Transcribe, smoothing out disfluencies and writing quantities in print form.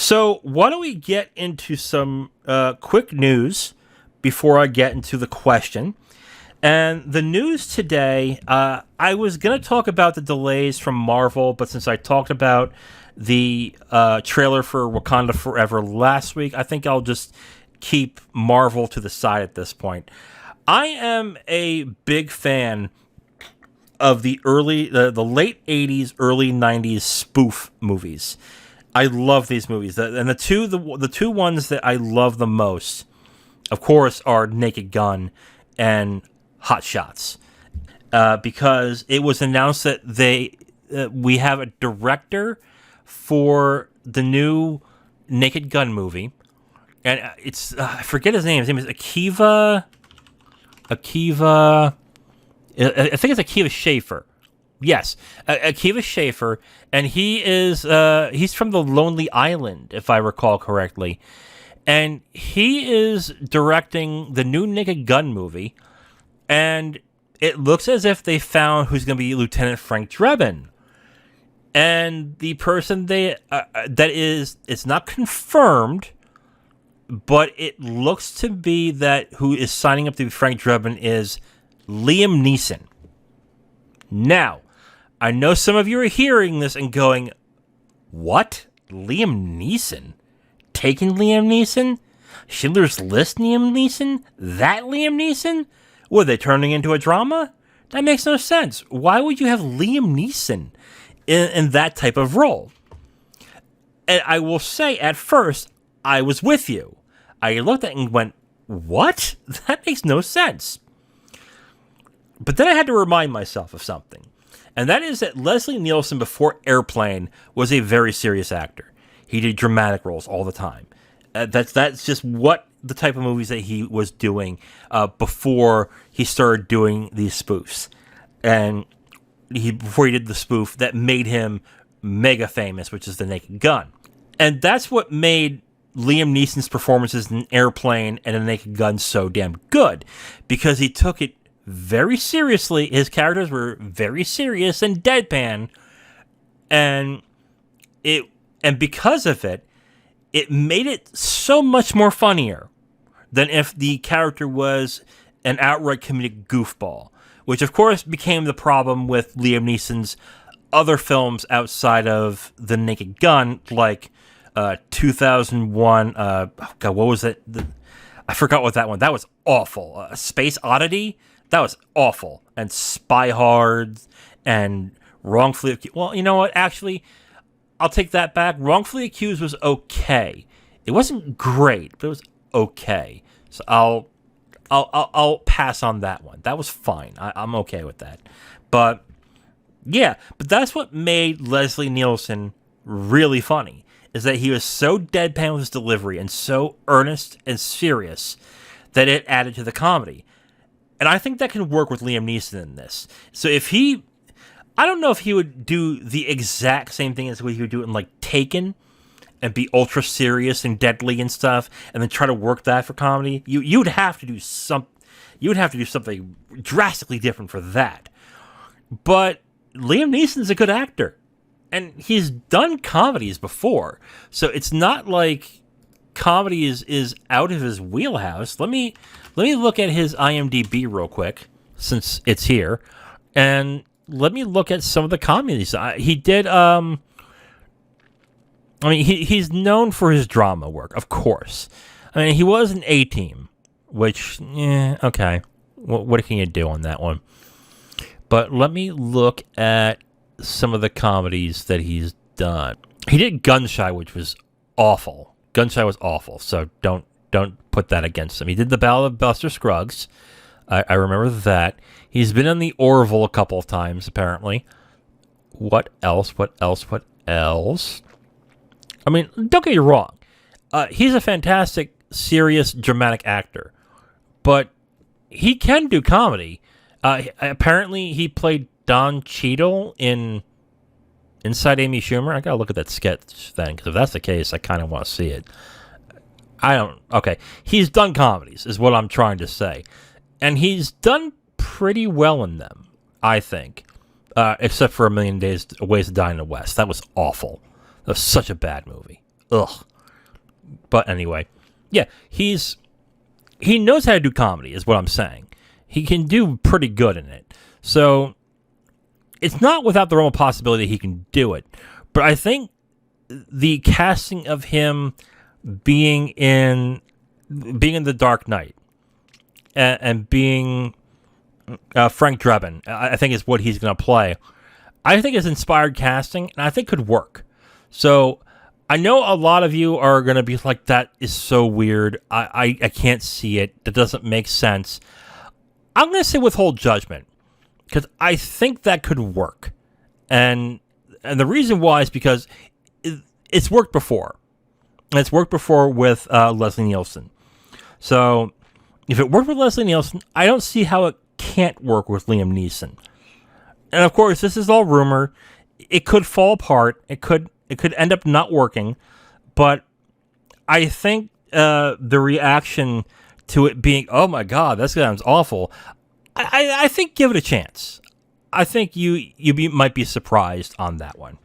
So why don't we get into some quick news before I get into the question? And the news today, I was going to talk about the delays from Marvel, but since I talked about the trailer for Wakanda Forever last week, I think I'll just keep Marvel to the side at this point. I am a big fan of the late 80s, early 90s spoof movies. I love these movies. And the two ones that I love the most, of course, are Naked Gun and Hot Shots. Because it was announced that we have a director for the new Naked Gun movie. And it's, I forget his name. His name is Akiva, I think it's Akiva Schaffer. Yes, Akiva Schaffer, and he's from The Lonely Island, if I recall correctly. And he is directing the new Naked Gun movie, and it looks as if they found who's going to be Lieutenant Frank Drebin. And the person it's not confirmed, but it looks to be that who is signing up to be Frank Drebin is Liam Neeson. Now, I know some of you are hearing this and going, what? Liam Neeson? Taking Liam Neeson? Schindler's List Liam Neeson? That Liam Neeson? Were they turning into a drama? That makes no sense. Why would you have Liam Neeson in that type of role? And I will say, at first, I was with you. I looked at it and went, what? That makes no sense. But then I had to remind myself of something. And that is that Leslie Nielsen, before Airplane, was a very serious actor. He did dramatic roles all the time. That's just what the type of movies that he was doing before he started doing these spoofs. And before he did the spoof that made him mega famous, which is The Naked Gun. And that's what made Liam Neeson's performances in Airplane and The Naked Gun so damn good. Because he took it very seriously. His characters were very serious and deadpan, and because of it, it made it so much more funnier than if the character was an outright comedic goofball, which of course became the problem with Liam Neeson's other films outside of The Naked Gun, like 2001. God, what was it? I forgot what that one. That was awful. Space Oddity. That was awful. And Spy Hard and Wrongfully Accused. Well, you know what? Actually, I'll take that back. Wrongfully Accused was okay. It wasn't great, but it was okay. So I'll pass on that one. That was fine. I'm okay with that. But yeah, but that's what made Leslie Nielsen really funny, is that he was so deadpan with his delivery and so earnest and serious that it added to the comedy. And I think that can work with Liam Neeson in this. So I don't know if he would do the exact same thing as what he would do in like Taken and be ultra serious and deadly and stuff, and then try to work that for comedy. You would have to do something drastically different for that. But Liam Neeson's a good actor, and he's done comedies before, so it's not like comedy is out of his wheelhouse. Let me look at his IMDb real quick, since it's here, and let me look at some of the comedies he did. He's known for his drama work, of course. I mean, he was in A-Team, which, okay. What can you do on that one? But let me look at some of the comedies that he's done. He did Gunshy, which was awful. Gunshy was awful, so don't put that against him. He did The Ballad of Buster Scruggs. I remember that. He's been in The Orville a couple of times, apparently. What else? I mean, don't get me wrong. He's a fantastic, serious, dramatic actor. But he can do comedy. Apparently, he played Don Cheadle in Inside Amy Schumer. I gotta look at that sketch then, because if that's the case, I kind of want to see it. Okay. He's done comedies, is what I'm trying to say. And he's done pretty well in them, I think. Except for A Million Ways to Die in the West. That was awful. That was such a bad movie. Ugh. But anyway, yeah, he knows how to do comedy, is what I'm saying. He can do pretty good in it. So it's not without the realm of possibility he can do it. But I think the casting of him being in The Dark Knight and being Frank Drebin, I think is what he's going to play. I think is inspired casting, and I think could work. So I know a lot of you are going to be like, that is so weird. I can't see it. That doesn't make sense. I'm going to say withhold judgment because I think that could work. And the reason why is because it's worked before. And it's worked before with Leslie Nielsen. So if it worked with Leslie Nielsen, I don't see how it can't work with Liam Neeson. And of course, this is all rumor. It could fall apart. It could end up not working. But I think the reaction to it being, oh my God, that sounds awful. I think give it a chance. I think you might be surprised on that one.